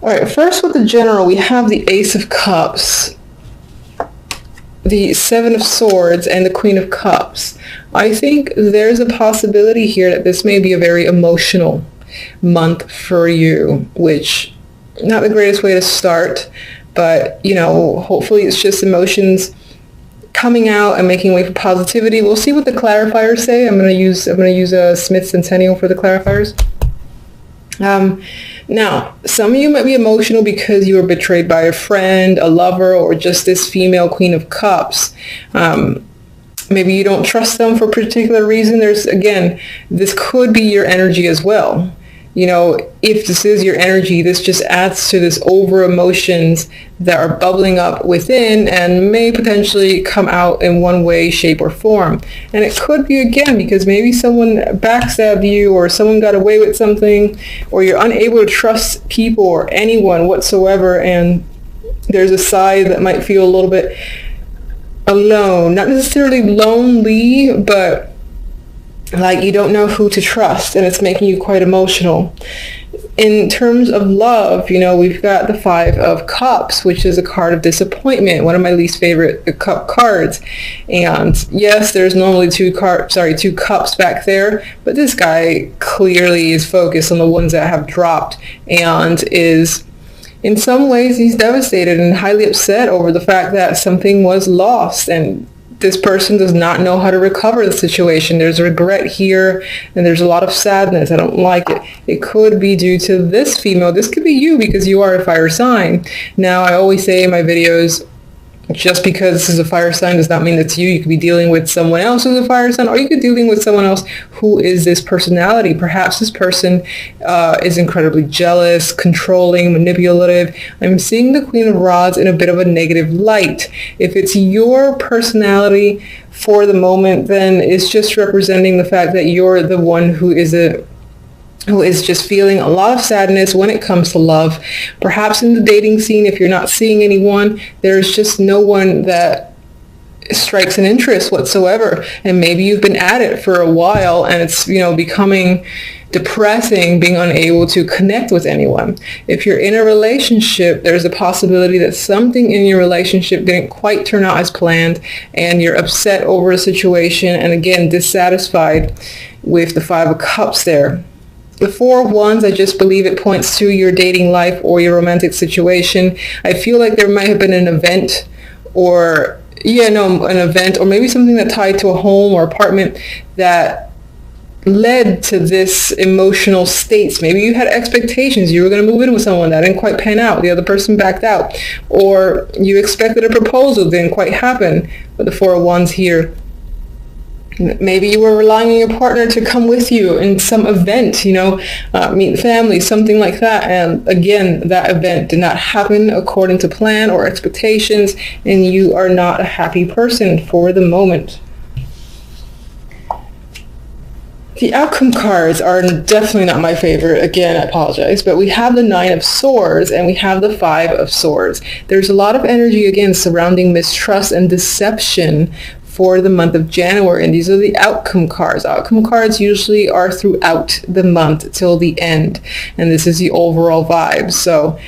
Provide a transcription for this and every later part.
All right, first with the general, we have the Ace of Cups, the Seven of Swords, and the Queen of Cups. I think there's a possibility here that this may be a very emotional month for you, which not the greatest way to start, but hopefully it's just emotions coming out and making way for positivity. We'll see what the clarifiers say. I'm going to use a Smith Centennial for the clarifiers. Now, some of you might be emotional because you were betrayed by a friend, a lover, or just this female Queen of Cups. Maybe you don't trust them for a particular reason. This could be your energy as well. If this is your energy, this just adds to this over emotions that are bubbling up within and may potentially come out in one way, shape, or form. And it could be, again, because maybe someone backstabbed you, or someone got away with something, or you're unable to trust people or anyone whatsoever, and there's a side that might feel a little bit alone. Not necessarily lonely, but like you don't know who to trust, and it's making you quite emotional. In terms of love, we've got the Five of Cups, which is a card of disappointment, one of my least favorite cup cards. And yes, there's normally two cups back there, but this guy clearly is focused on the ones that have dropped, and is, in some ways, he's devastated and highly upset over the fact that something was lost, and this person does not know how to recover the situation. There's regret here, and there's a lot of sadness. I don't like it. It could be due to this female. This could be you, because you are a fire sign. Now, I always say in my videos, just because this is a fire sign does not mean it's you. You could be dealing with someone else who's a fire sign, or you could be dealing with someone else who is this personality. Perhaps this person is incredibly jealous, controlling, manipulative. I'm seeing the Queen of Rods in a bit of a negative light. If it's your personality for the moment, then it's just representing the fact that you're the one who is just feeling a lot of sadness when it comes to love. Perhaps in the dating scene, if you're not seeing anyone, there's just no one that strikes an interest whatsoever. And maybe you've been at it for a while, and it's, becoming depressing being unable to connect with anyone. If you're in a relationship, there's a possibility that something in your relationship didn't quite turn out as planned, and you're upset over a situation, and again, dissatisfied with the Five of Cups there. The Four of Wands, I just believe it points to your dating life or your romantic situation. I feel like there might have been an event, or maybe something that tied to a home or apartment that led to this emotional states. Maybe you had expectations. You were going to move in with someone that didn't quite pan out. The other person backed out. Or you expected a proposal, didn't quite happen. But the Four of Wands here, maybe you were relying on your partner to come with you in some event, meet family, something like that. And again, that event did not happen according to plan or expectations, and you are not a happy person for the moment. The outcome cards are definitely not my favorite. Again, I apologize, but we have the Nine of Swords and we have the Five of Swords. There's a lot of energy, again, surrounding mistrust and deception for the month of January, and these are the outcome cards. Outcome cards usually are throughout the month till the end, and this is the overall vibe. So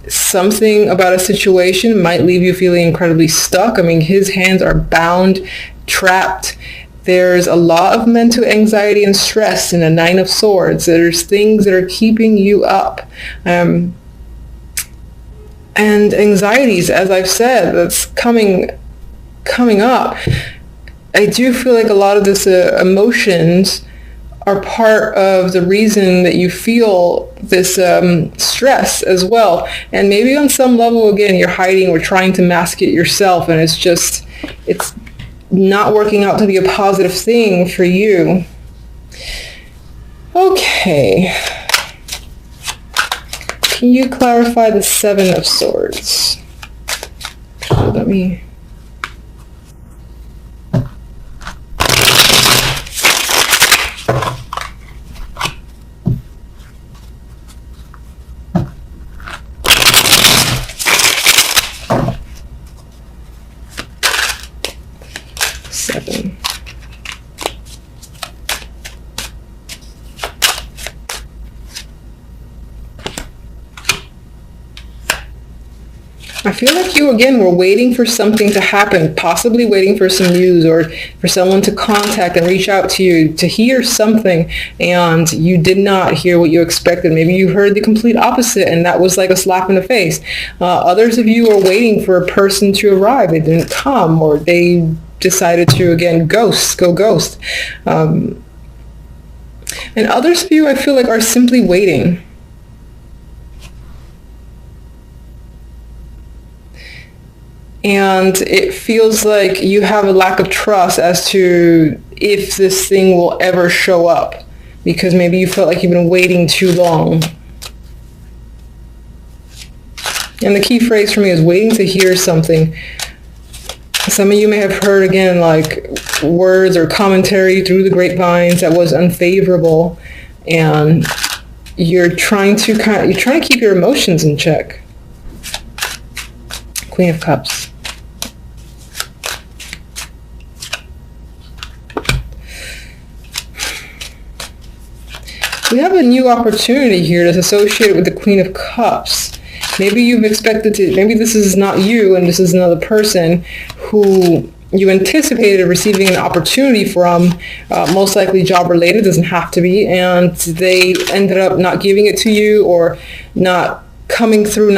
something about a situation might leave you feeling incredibly stuck. I mean, his hands are bound, trapped. There's a lot of mental anxiety and stress in the Nine of Swords. There's things that are keeping you up. And anxieties, as I've said, that's coming up. I do feel like a lot of this emotions are part of the reason that you feel this stress as well. And maybe on some level, again, you're hiding or trying to mask it yourself, and it's not working out to be a positive thing for you. Okay. Can you clarify the Seven of Swords? Let me... Seven. I feel like you, again, were waiting for something to happen, possibly waiting for some news or for someone to contact and reach out to you to hear something, and you did not hear what you expected. Maybe you heard the complete opposite, and that was like a slap in the face. Others of you are waiting for a person to arrive. They didn't come, or they decided to, again, go ghost. And others of you, I feel like, are simply waiting. And it feels like you have a lack of trust as to if this thing will ever show up, because maybe you felt like you've been waiting too long. And the key phrase for me is waiting to hear something. Some of you may have heard, again, like words or commentary through the grapevines that was unfavorable, and you're trying to keep your emotions in check. Queen of Cups. We have a new opportunity here that's associated with the Queen of Cups. Maybe you've expected to, maybe this is not you and this is another person who you anticipated receiving an opportunity from, most likely job related, doesn't have to be, and they ended up not giving it to you or not coming through,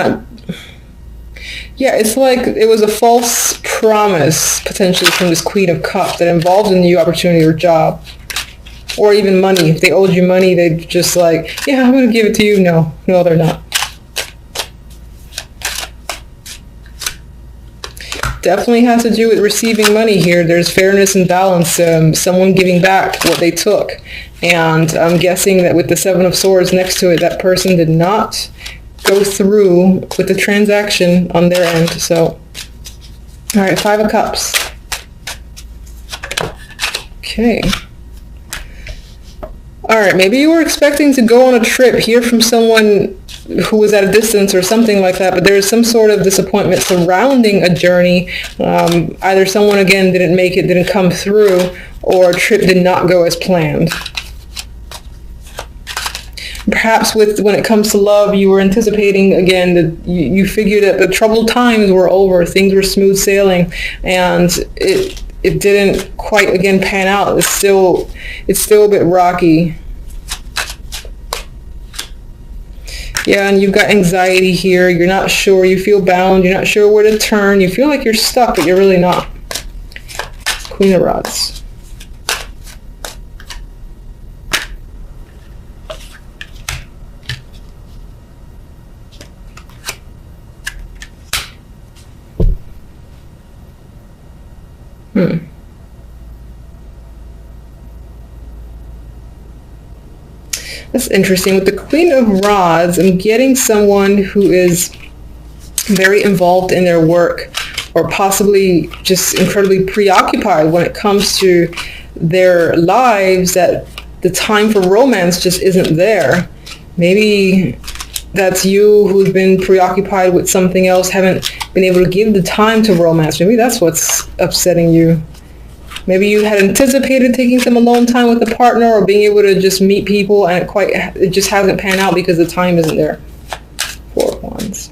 it's like it was a false promise potentially from this Queen of Cups that involved a new opportunity or job. Or even money. If they owed you money, they'd just like, yeah, I'm going to give it to you. No, they're not. Definitely has to do with receiving money here. There's fairness and balance. Someone giving back what they took. And I'm guessing that with the Seven of Swords next to it, that person did not go through with the transaction on their end. So, all right, Five of Cups. Okay. All right, maybe you were expecting to go on a trip, hear from someone who was at a distance or something like that, but there is some sort of disappointment surrounding a journey. Either someone, again, didn't make it, didn't come through, or a trip did not go as planned. Perhaps when it comes to love, you were anticipating, again, that you figured that the troubled times were over, things were smooth sailing, and it didn't quite, again, pan out. It's still a bit rocky. Yeah, and you've got anxiety here. You're not sure. You feel bound. You're not sure where to turn. You feel like you're stuck, but you're really not. Queen of Rods. That's interesting. With the Queen of Rods, I'm getting someone who is very involved in their work, or possibly just incredibly preoccupied when it comes to their lives, that the time for romance just isn't there. Maybe that's you who's been preoccupied with something else, haven't been able to give the time to romance. Maybe that's what's upsetting you. Maybe you had anticipated taking some alone time with a partner or being able to just meet people, and it just hasn't panned out because the time isn't there. Four of Wands.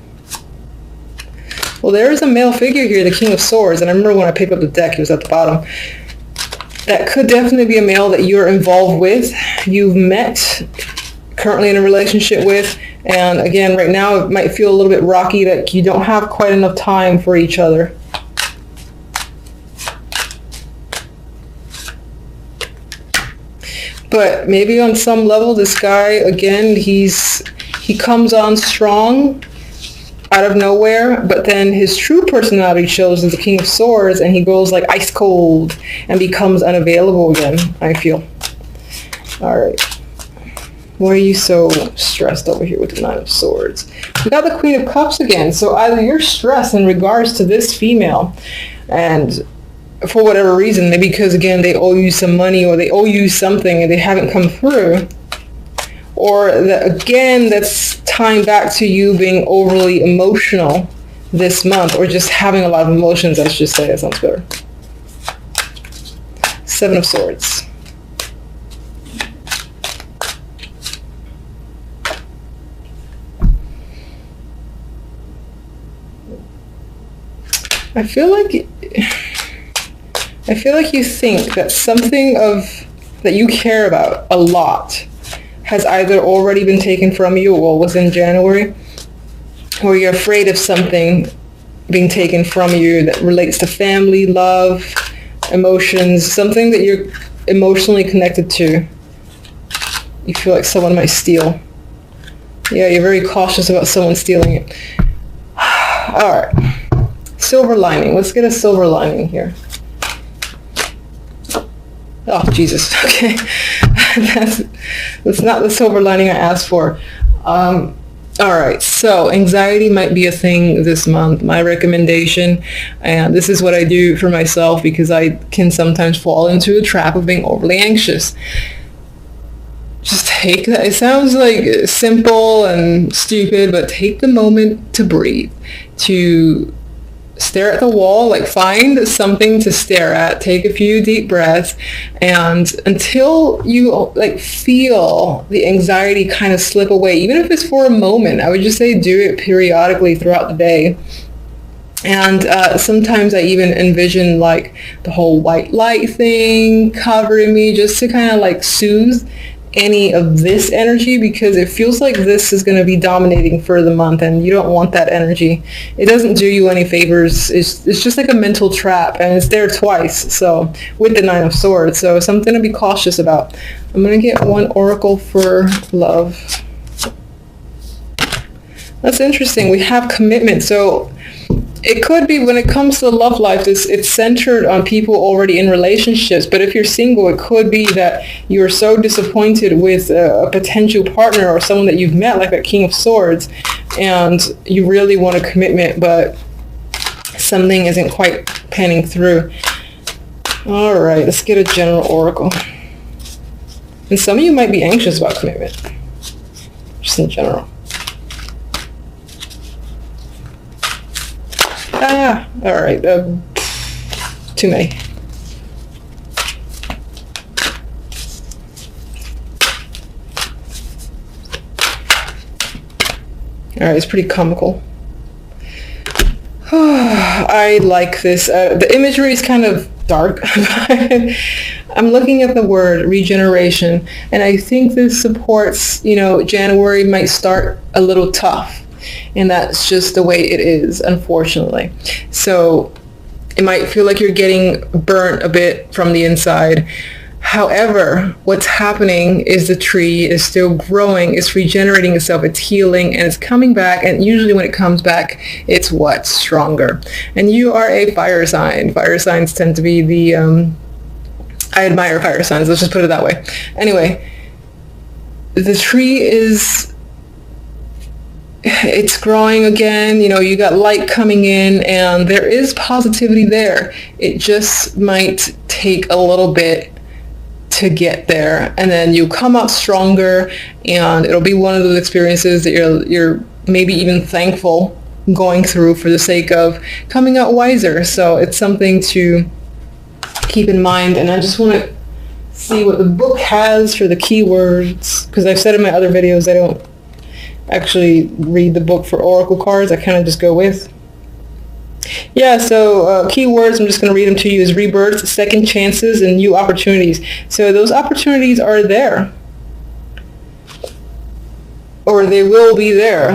Well, there is a male figure here, the King of Swords, and I remember when I picked up the deck, he was at the bottom. That could definitely be a male that you're involved with, you've met, currently in a relationship with, and again, right now it might feel a little bit rocky, that you don't have quite enough time for each other. But maybe on some level, this guy, again, he comes on strong out of nowhere, but then his true personality shows as the King of Swords, and he goes like ice cold and becomes unavailable again, I feel. All right. Why are you so stressed over here with the Nine of Swords? We got the Queen of Cups again. So either you're stressed in regards to this female, and for whatever reason, maybe because, again, they owe you some money or they owe you something and they haven't come through, or that, again, that's tying back to you being overly emotional this month, or just having a lot of emotions, let's just say. That sounds better. Seven of Swords. I feel like you think that something that you care about a lot has either already been taken from you or was in January, or you're afraid of something being taken from you that relates to family, love, emotions, something that you're emotionally connected to. You feel like someone might steal. Yeah, you're very cautious about someone stealing it. All right. Silver lining. Let's get a silver lining here. Oh, Jesus. Okay. That's not the silver lining I asked for. All right. So anxiety might be a thing this month. My recommendation, and this is what I do for myself because I can sometimes fall into a trap of being overly anxious. Just take that. It sounds like simple and stupid, but take the moment to breathe, to stare at the wall, like find something to stare at, take a few deep breaths, and until you like feel the anxiety kind of slip away, even if it's for a moment, I would just say do it periodically throughout the day. And sometimes I even envision like the whole white light thing covering me just to kind of like soothe any of this energy, because it feels like this is going to be dominating for the month and you don't want that energy. It doesn't do you any favors. It's just like a mental trap, and it's there twice, so with the Nine of Swords, so something to be cautious about. I'm going to get one oracle for love. That's interesting. We have commitment. So it could be when it comes to the love life, it's centered on people already in relationships. But if you're single, it could be that you're so disappointed with a potential partner or someone that you've met, like that King of Swords, and you really want a commitment, but something isn't quite panning through. All right, let's get a general oracle. And some of you might be anxious about commitment, just in general. All right, too many. All right, it's pretty comical. I like this. The imagery is kind of dark. I'm looking at the word regeneration, and I think this supports, January might start a little tough. And that's just the way it is, unfortunately. So it might feel like you're getting burnt a bit from the inside. However, what's happening is the tree is still growing, it's regenerating itself, it's healing, and it's coming back. And usually when it comes back, it's what's stronger. And you are a fire sign. Fire signs tend to be the, I admire fire signs, let's just put it that way. Anyway, the tree it's growing again, you got light coming in, and there is positivity there. It just might take a little bit to get there, and then you come out stronger, and it'll be one of those experiences that you're maybe even thankful going through for the sake of coming out wiser. So it's something to keep in mind. And I just want to see what the book has for the keywords, because I've said in my other videos I don't actually read the book for oracle cards. I kind of just go with. Yeah, so keywords, I'm just going to read them to you, is rebirth, second chances, and new opportunities. So those opportunities are there, or they will be there.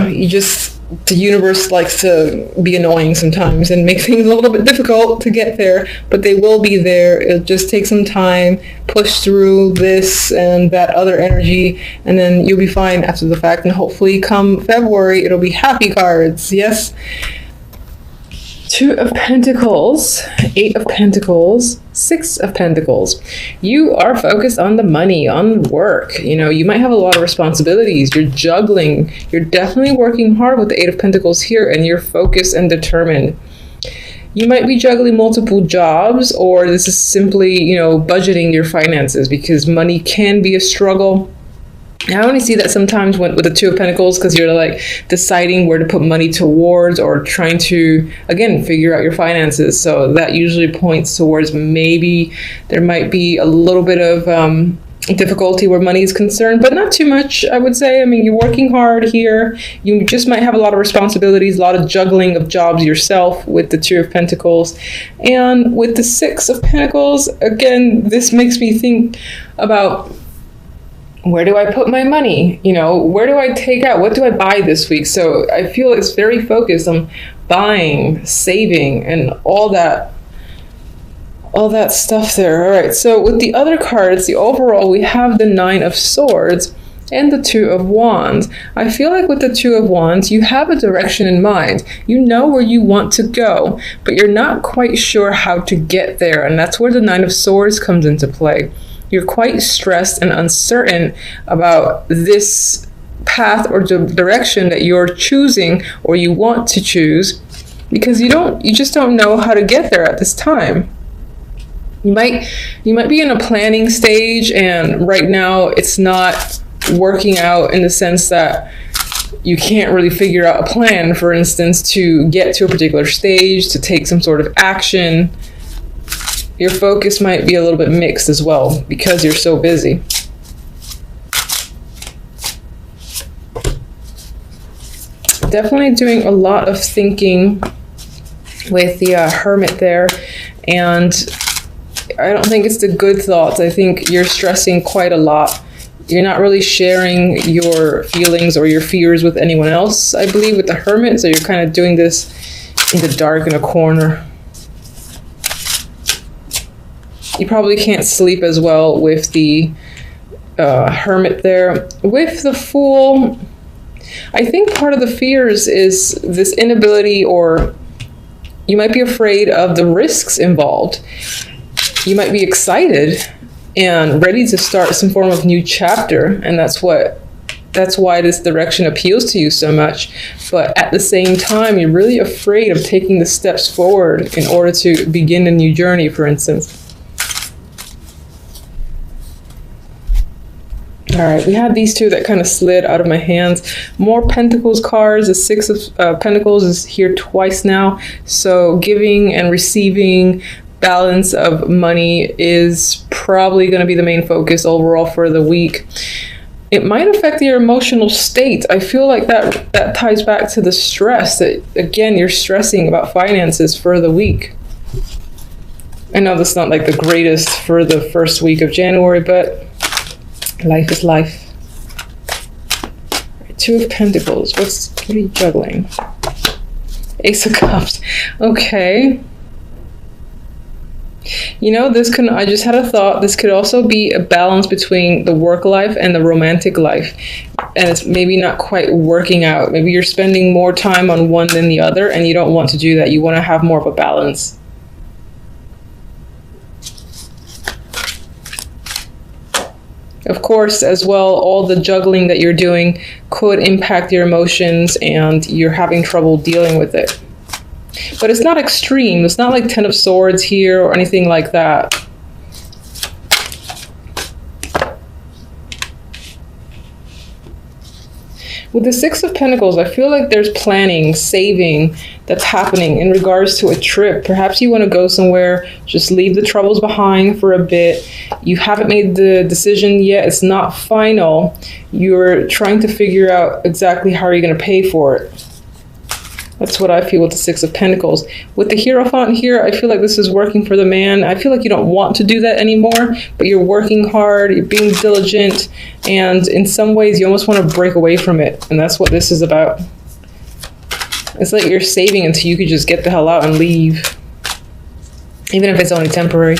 The universe likes to be annoying sometimes and make things a little bit difficult to get there, but they will be there. It'll just take some time, push through this and that other energy, and then you'll be fine after the fact. And hopefully come February, it'll be happy cards. Yes. Two of Pentacles, Eight of Pentacles, Six of Pentacles. You are focused on the money, on work. You might have a lot of responsibilities. You're juggling. You're definitely working hard with the Eight of Pentacles here, and you're focused and determined. You might be juggling multiple jobs, or this is simply, budgeting your finances, because money can be a struggle. I only see that sometimes with the Two of Pentacles, because you're like deciding where to put money towards, or trying to, again, figure out your finances. So that usually points towards maybe there might be a little bit of difficulty where money is concerned, but not too much, I would say. I mean, you're working hard here. You just might have a lot of responsibilities, a lot of juggling of jobs yourself with the Two of Pentacles. And with the Six of Pentacles, again, this makes me think about, where do I put my money? You know, where do I take out? What do I buy this week? So I feel it's very focused on buying, saving, and all that stuff there. All right, so with the other cards, the overall, we have the Nine of Swords and the Two of Wands. I feel like with the Two of Wands, you have a direction in mind. You know where you want to go, but you're not quite sure how to get there. And that's where the Nine of Swords comes into play. You're quite stressed and uncertain about this path or direction that you're choosing or you want to choose, because you just don't know how to get there at this time. You might be in a planning stage, and right now it's not working out in the sense that you can't really figure out a plan, for instance, to get to a particular stage, to take some sort of action. Your focus might be a little bit mixed as well because you're so busy. Definitely doing a lot of thinking with the Hermit there, and I don't think it's the good thoughts. I think you're stressing quite a lot. You're not really sharing your feelings or your fears with anyone else, I believe, with the Hermit. So you're kind of doing this in the dark in a corner. You probably can't sleep as well with the Hermit there. With the Fool, I think part of the fears is this inability, or you might be afraid of the risks involved. You might be excited and ready to start some form of new chapter, and that's why this direction appeals to you so much. But at the same time, you're really afraid of taking the steps forward in order to begin a new journey, for instance. All right, we have these two that kind of slid out of my hands. More Pentacles cards. The Six of Pentacles is here twice now. So giving and receiving, balance of money is probably going to be the main focus overall for the week. It might affect your emotional state. I feel like that ties back to the stress that, again, you're stressing about finances for the week. I know that's not like the greatest for the first week of January, but life is life. Two of Pentacles. What are you juggling? Ace of Cups. Okay. You know, I just had a thought, this could also be a balance between the work life and the romantic life. And it's maybe not quite working out. Maybe you're spending more time on one than the other, and you don't want to do that. You want to have more of a balance. Of course, as well, all the juggling that you're doing could impact your emotions, and you're having trouble dealing with it. But it's not extreme. It's not like Ten of Swords here or anything like that. With the Six of Pentacles, I feel like there's planning, saving that's happening in regards to a trip. Perhaps you want to go somewhere, just leave the troubles behind for a bit. You haven't made the decision yet. It's not final. You're trying to figure out exactly how you're going to pay for it. That's what I feel with the Six of Pentacles. With the Hierophant here, I feel like this is working for the man. I feel like you don't want to do that anymore, but you're working hard, you're being diligent, and in some ways you almost want to break away from it. And that's what this is about. It's like you're saving until you could just get the hell out and leave, even if it's only temporary.